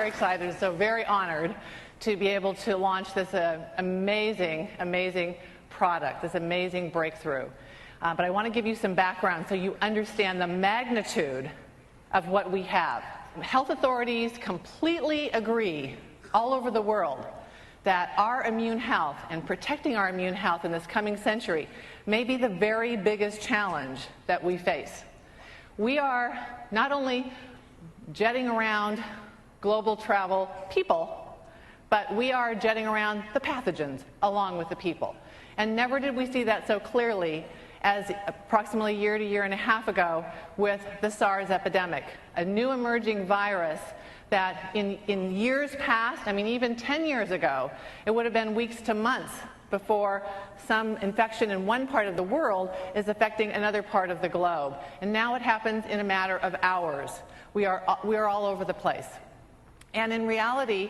very excited and so very honored to be able to launch this amazing product, this amazing breakthrough. But I want to give you some background so you understand the magnitude of what we have. Health authorities completely agree all over the world that our immune health and protecting our immune health in this coming century may be the very biggest challenge that we face. We are not only jetting around global travel people, but we are jetting around the pathogens along with the people. And never did we see that so clearly as approximately a year to year and a half ago with the Sars epidemic, a new emerging virus that in years past, I mean even 10 years ago, it would have been weeks to months before some infection in one part of the world is affecting another part of the globe. And now it happens in a matter of hours. We are all over the place. And in reality,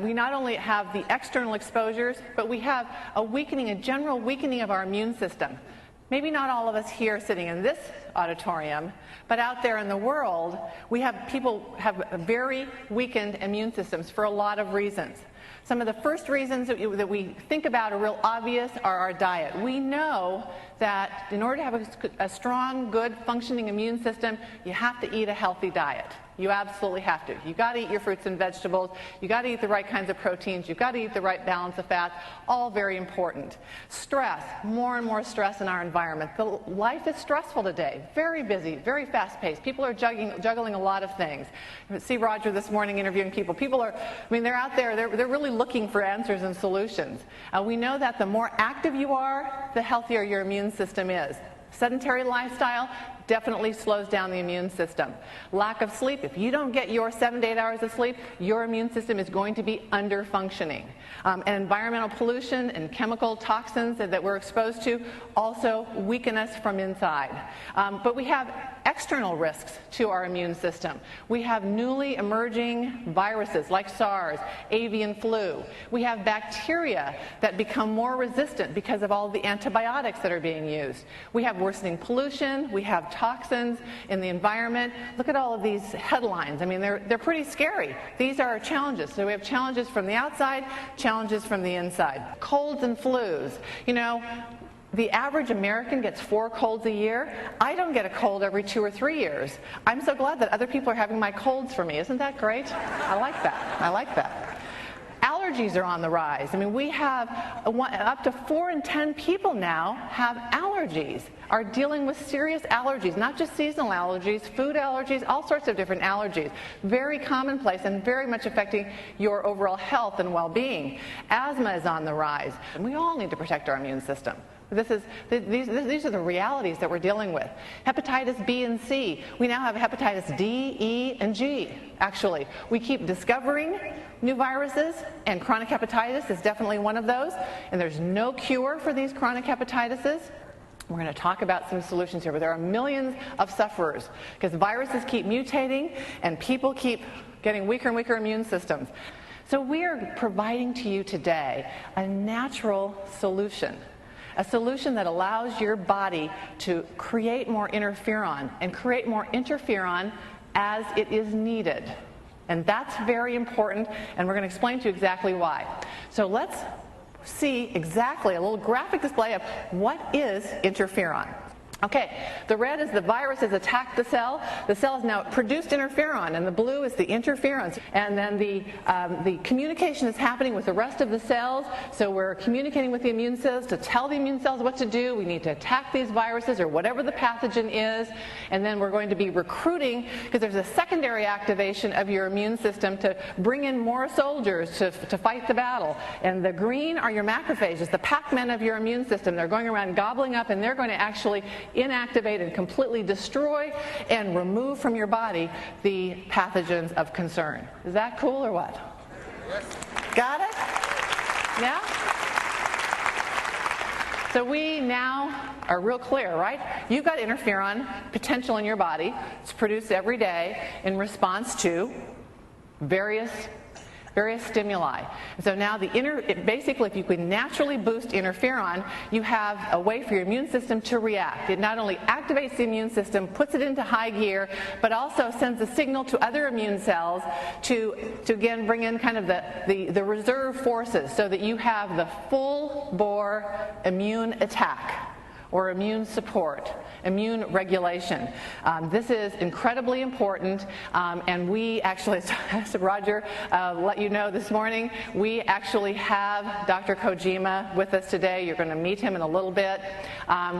we not only have the external exposures, but we have a general weakening of our immune system. Maybe not all of us here sitting in this auditorium, but out there in the world, people have very weakened immune systems for a lot of reasons. Some of the first reasons that we think about are real obvious are our diet. We know that in order to have a strong, good, functioning immune system, you have to eat a healthy diet. You absolutely have to. You've got to eat your fruits and vegetables. You've got to eat the right kinds of proteins. You've got to eat the right balance of fats. All very important. Stress, more and more stress in our environment. Life is stressful today. Very busy, very fast-paced. People are juggling a lot of things. You see Roger this morning interviewing people. People are, they're out there. They're really looking for answers and solutions. We know that the more active you are, the healthier your immune system is. Sedentary lifestyle definitely slows down the immune system. Lack of sleep, if you don't get your 7 to 8 hours of sleep, your immune system is going to be under-functioning. And environmental pollution and chemical toxins that we're exposed to also weaken us from inside. But we have external risks to our immune system. We have newly emerging viruses like SARS, avian flu. We have bacteria that become more resistant because of all the antibiotics that are being used. We have worsening pollution. We have toxins in the environment. Look at all of these headlines. They're pretty scary. These are our challenges. So we have challenges from the outside, challenges from the inside. Colds and flus. The average American gets 4 colds a year. I don't get a cold every 2 or 3 years. I'm so glad that other people are having my colds for me. Isn't that great? I like that. Allergies are on the rise. We have up to 4 in 10 people now have allergies, are dealing with serious allergies, not just seasonal allergies, food allergies, all sorts of different allergies. Very commonplace and very much affecting your overall health and well-being. Asthma is on the rise, and we all need to protect our immune system. These are the realities that we're dealing with. Hepatitis B and C. We now have hepatitis D, E, and G, actually. We keep discovering new viruses, and chronic hepatitis is definitely one of those. And there's no cure for these chronic hepatitises. We're going to talk about some solutions here, but there are millions of sufferers because viruses keep mutating and people keep getting weaker and weaker immune systems. So we are providing to you today a natural solution. A solution that allows your body to create more interferon and create more interferon as it is needed. And that's very important, and we're going to explain to you exactly why. So let's see exactly a little graphic display of what is interferon. Okay, the red is the virus has attacked the cell. The cell has now produced interferon, and the blue is the interferons. And then the communication is happening with the rest of the cells. So we're communicating with the immune cells to tell the immune cells what to do. We need to attack these viruses or whatever the pathogen is. And then we're going to be recruiting, because there's a secondary activation of your immune system to bring in more soldiers to fight the battle. And the green are your macrophages, the Pac-Men of your immune system. They're going around gobbling up, and they're going to actually inactivate and completely destroy and remove from your body the pathogens of concern. Is that cool or what? Yes. Got it? Yeah? So we now are real clear, right? You've got interferon potential in your body. It's produced every day in response to various various stimuli. And so now basically, if you can naturally boost interferon, you have a way for your immune system to react. It not only activates the immune system, puts it into high gear, but also sends a signal to other immune cells to again bring in kind of the reserve forces so that you have the full bore immune attack or immune support, immune regulation. This is incredibly important, and we actually, as Roger let you know this morning, we actually have Dr. Kojima with us today. You're going to meet him in a little bit.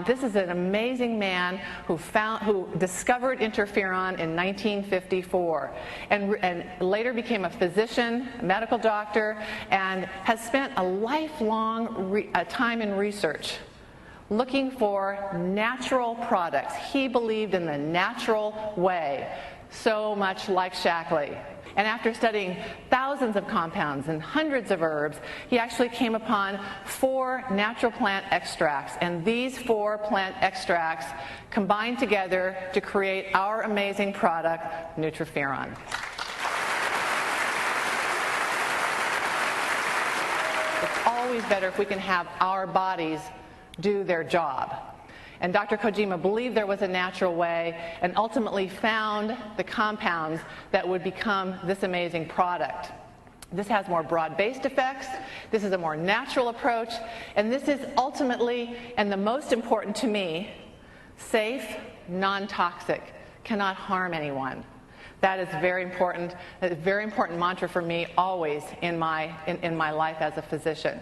This is an amazing man who discovered interferon in 1954 and later became a physician, a medical doctor, and has spent a lifelong time in research looking for natural products. He believed in the natural way, so much like Shackley. And after studying thousands of compounds and hundreds of herbs, he actually came upon 4 natural plant extracts. And these 4 plant extracts combined together to create our amazing product, NutriFeron. It's always better if we can have our bodies do their job. And Dr. Kojima believed there was a natural way and ultimately found the compounds that would become this amazing product. This has more broad-based effects, this is a more natural approach, and this is ultimately, and the most important to me, safe, non-toxic, cannot harm anyone. That is very important, a very important mantra for me always in my life as a physician.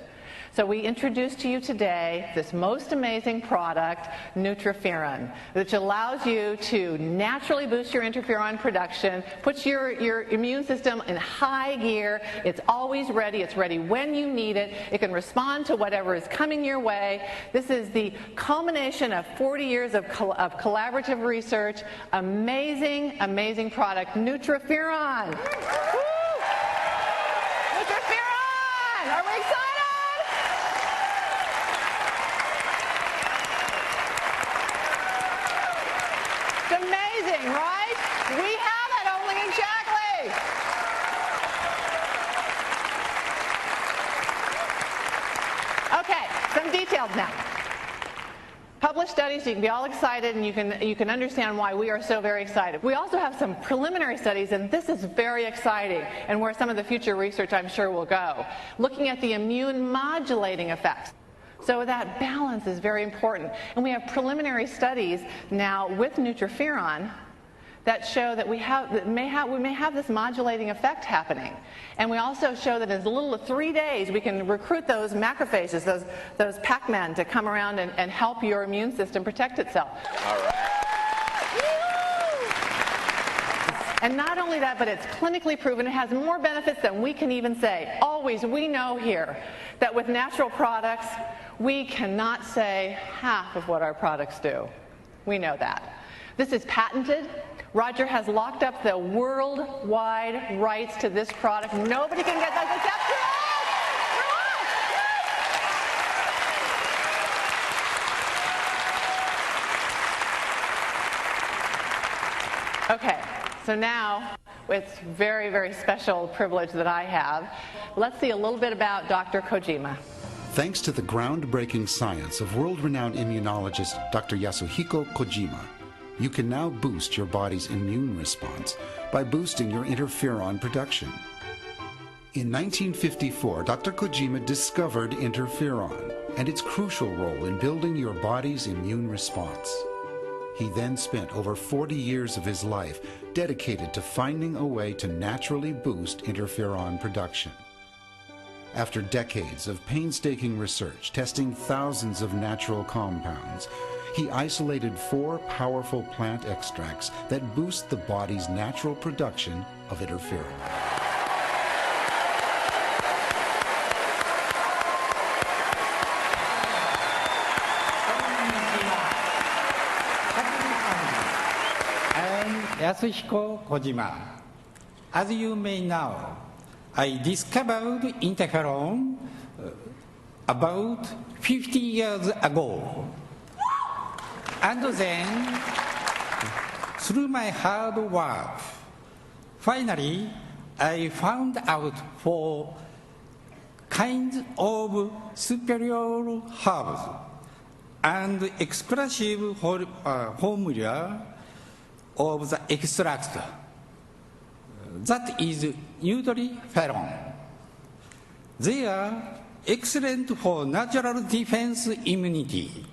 So we introduce to you today this most amazing product, NutriFeron, which allows you to naturally boost your interferon production, puts your immune system in high gear. It's always ready. It's ready when you need it. It can respond to whatever is coming your way. This is the culmination of 40 years of collaborative research. Amazing, amazing product, NutriFeron. Woo! NutriFeron! Are we excited? Amazing, right? We have it only in Shackley. Okay, some details now. Published studies, you can be all excited, and you can understand why we are so very excited. We also have some preliminary studies, and this is very exciting, and where some of the future research I'm sure will go, looking at the immune modulating effects. So that balance is very important. And we have preliminary studies now with NutriFeron that show that we may have this modulating effect happening. And we also show that in as little as 3 days we can recruit those macrophages, those Pac-Men, to come around and help your immune system protect itself. All right. And not only that, but it's clinically proven. It has more benefits than we can even say. Always, we know here that with natural products, we cannot say half of what our products do. We know that. This is patented. Roger has locked up the worldwide rights to this product. Nobody can get those except for us. Okay, so now it's very, very special privilege that I have. Let's see a little bit about Dr. Kojima. Thanks to the groundbreaking science of world-renowned immunologist Dr. Yasuhiko Kojima, you can now boost your body's immune response by boosting your interferon production. In 1954, Dr. Kojima discovered interferon and its crucial role in building your body's immune response. He then spent over 40 years of his life dedicated to finding a way to naturally boost interferon production. After decades of painstaking research testing thousands of natural compounds, he isolated 4 powerful plant extracts that boost the body's natural production of interferon. Yasuhiko Kojima. As you may know, I discovered interferon about 50 years ago. And then, through my hard work, finally, I found out 4 kinds of superior herbs and exclusive formula of the extract. That is NutriFeron. They are excellent for natural defense immunity,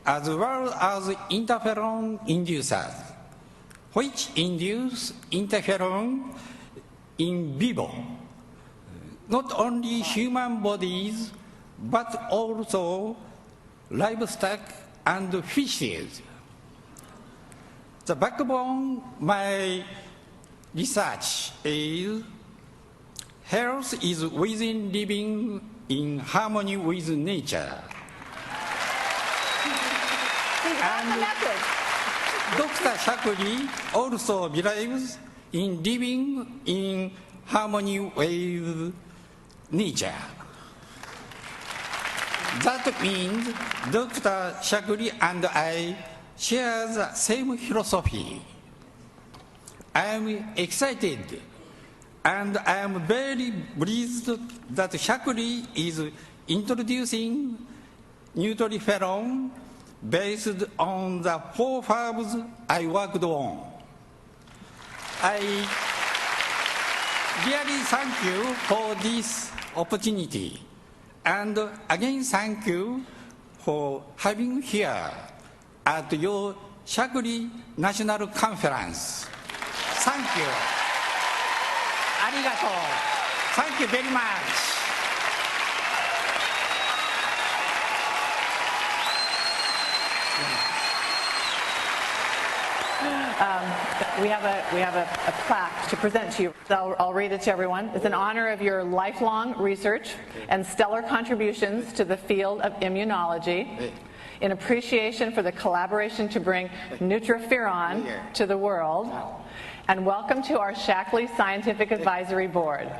as well as interferon inducers, which induce interferon in vivo, not only human bodies, but also livestock and fishes. The backbone of my research is health is within living in harmony with nature. And Dr. Shakli also believes in living in harmony with nature. That means Dr. Shakli and I share the same philosophy. I am excited and I am very pleased that Shakli is introducing NutriFeron based on the 4 herbs I worked on. I really thank you for this opportunity, and again thank you for having here at your Shakli National Conference. Thank you. Arigato. Thank you very much. We have a plaque to present to you. I'll read it to everyone. It's in honor of your lifelong research and stellar contributions to the field of immunology, in appreciation for the collaboration to bring NutriFeron to the world, and welcome to our Shakli Scientific Advisory Board.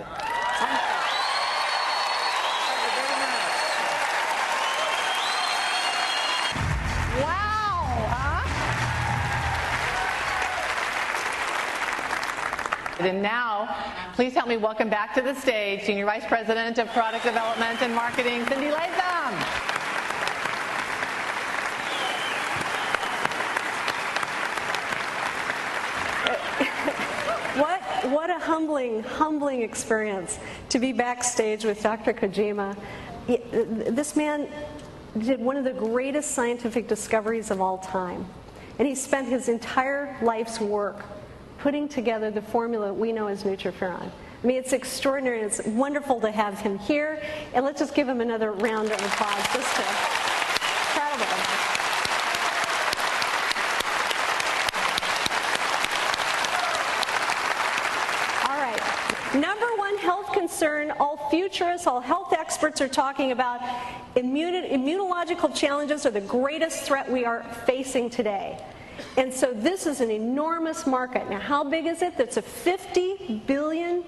And now, please help me welcome back to the stage Senior Vice President of Product Development and Marketing, Cindy Latham. What a humbling experience to be backstage with Dr. Kojima. This man did one of the greatest scientific discoveries of all time, and he spent his entire life's work putting together the formula we know as NutriFeron. I mean, it's extraordinary. It's wonderful to have him here, and let's just give him another round of applause. Just incredible. All right. Number one health concern, all futurists, all health experts are talking about immunological challenges are the greatest threat we are facing today. And so this is an enormous market. Now, how big is it? That's a $50 billion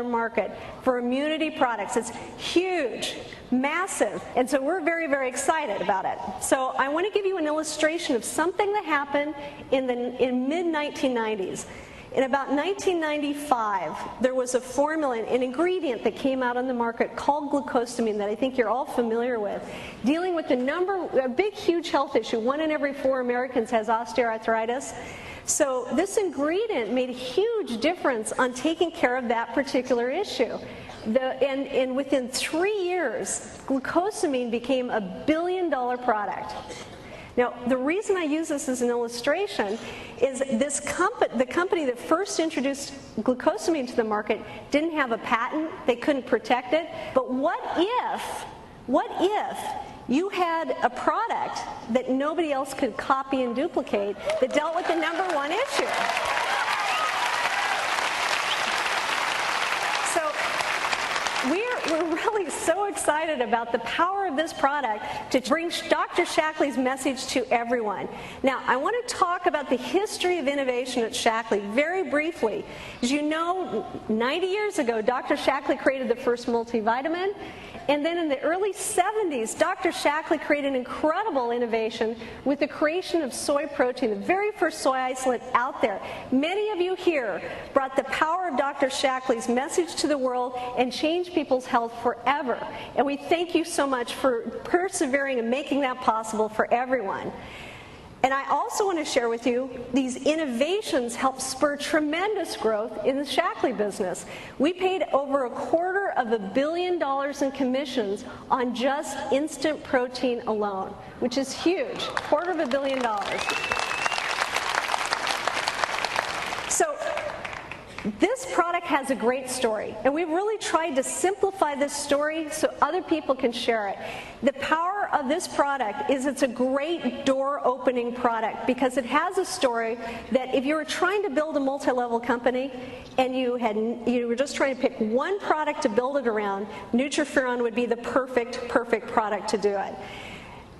market for immunity products. It's huge, massive. And so we're very, very excited about it. So I want to give you an illustration of something that happened in mid-1990s. In about 1995, there was a formula, an ingredient that came out on the market called glucosamine that I think you're all familiar with, dealing with a big, huge health issue. 1 in every 4 Americans has osteoarthritis. So this ingredient made a huge difference on taking care of that particular issue. And within 3 years, glucosamine became a $1 billion product. Now, the reason I use this as an illustration is the company that first introduced glucosamine to the market didn't have a patent, they couldn't protect it, but what if you had a product that nobody else could copy and duplicate that dealt with the #1 issue? We're really so excited about the power of this product to bring Dr. Shakli's message to everyone. Now, I want to talk about the history of innovation at Shakli very briefly. As you know, 90 years ago, Dr. Shakli created the first multivitamin, And then in the early 70s, Dr. Shackley created an incredible innovation with the creation of soy protein, the very first soy isolate out there. Many of you here brought the power of Dr. Shackley's message to the world and changed people's health forever. And we thank you so much for persevering and making that possible for everyone. And I also want to share with you, these innovations help spur tremendous growth in the Shackley business. We paid over $250 million in commissions on just instant protein alone, which is huge, $250 million. So this product has a great story, and we've really tried to simplify this story so other people can share it. The power of this product is it's a great door-opening product because it has a story that if you were trying to build a multi-level company and you were just trying to pick one product to build it around, NutriFeron would be the perfect product to do it.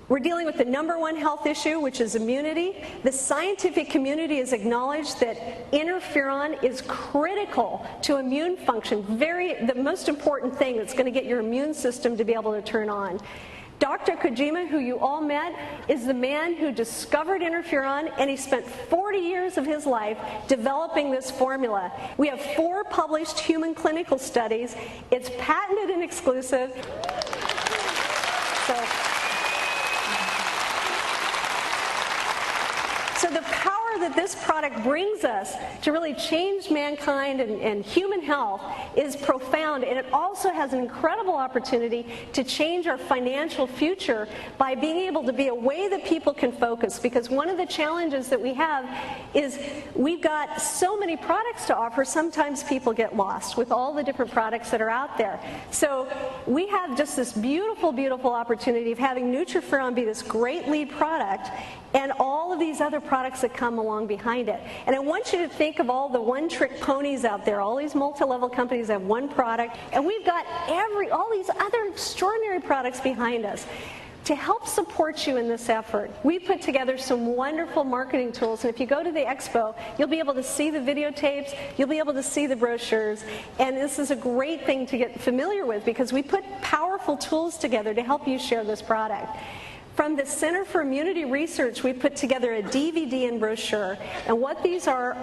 We're dealing with the #1 health issue, which is immunity. The scientific community has acknowledged that interferon is critical to immune function, the most important thing that's going to get your immune system to be able to turn on. Dr. Kojima, who you all met, is the man who discovered interferon, and he spent 40 years of his life developing this formula. We have 4 published human clinical studies. It's patented and exclusive. So the power that this product brings us to really change mankind and human health is profound, and it also has an incredible opportunity to change our financial future by being able to be a way that people can focus, because one of the challenges that we have is we've got so many products to offer, sometimes people get lost with all the different products that are out there. So we have just this beautiful, beautiful opportunity of having NutriFeron be this great lead product and all of these other products that come along behind it. And I want you to think of all the one-trick ponies out there. All these multi-level companies have one product, and we've got all these other extraordinary products behind us. To help support you in this effort, we put together some wonderful marketing tools, and if you go to the expo, you'll be able to see the videotapes, you'll be able to see the brochures, and this is a great thing to get familiar with because we put powerful tools together to help you share this product. From the Center for Immunity Research, we put together a DVD and brochure, and what these are,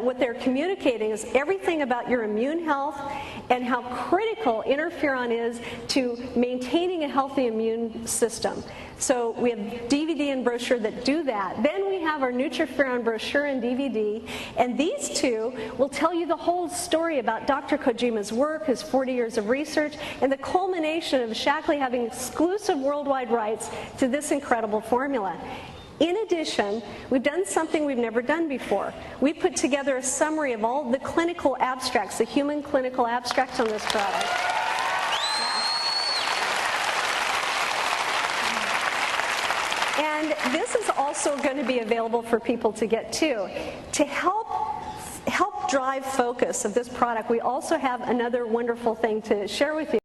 what they're communicating is everything about your immune health and how critical interferon is to maintaining a healthy immune system. So we have DVD and brochure that do that. Then we have our NutriFeron brochure and DVD, and these two will tell you the whole story about Dr. Kojima's work, his 40 years of research, and the culmination of Shackley having exclusive worldwide rights to this incredible formula. In addition, we've done something we've never done before. We put together a summary of all the clinical abstracts, the human clinical abstracts on this product. And this is also going to be available for people to get too. To help drive focus of this product, we also have another wonderful thing to share with you.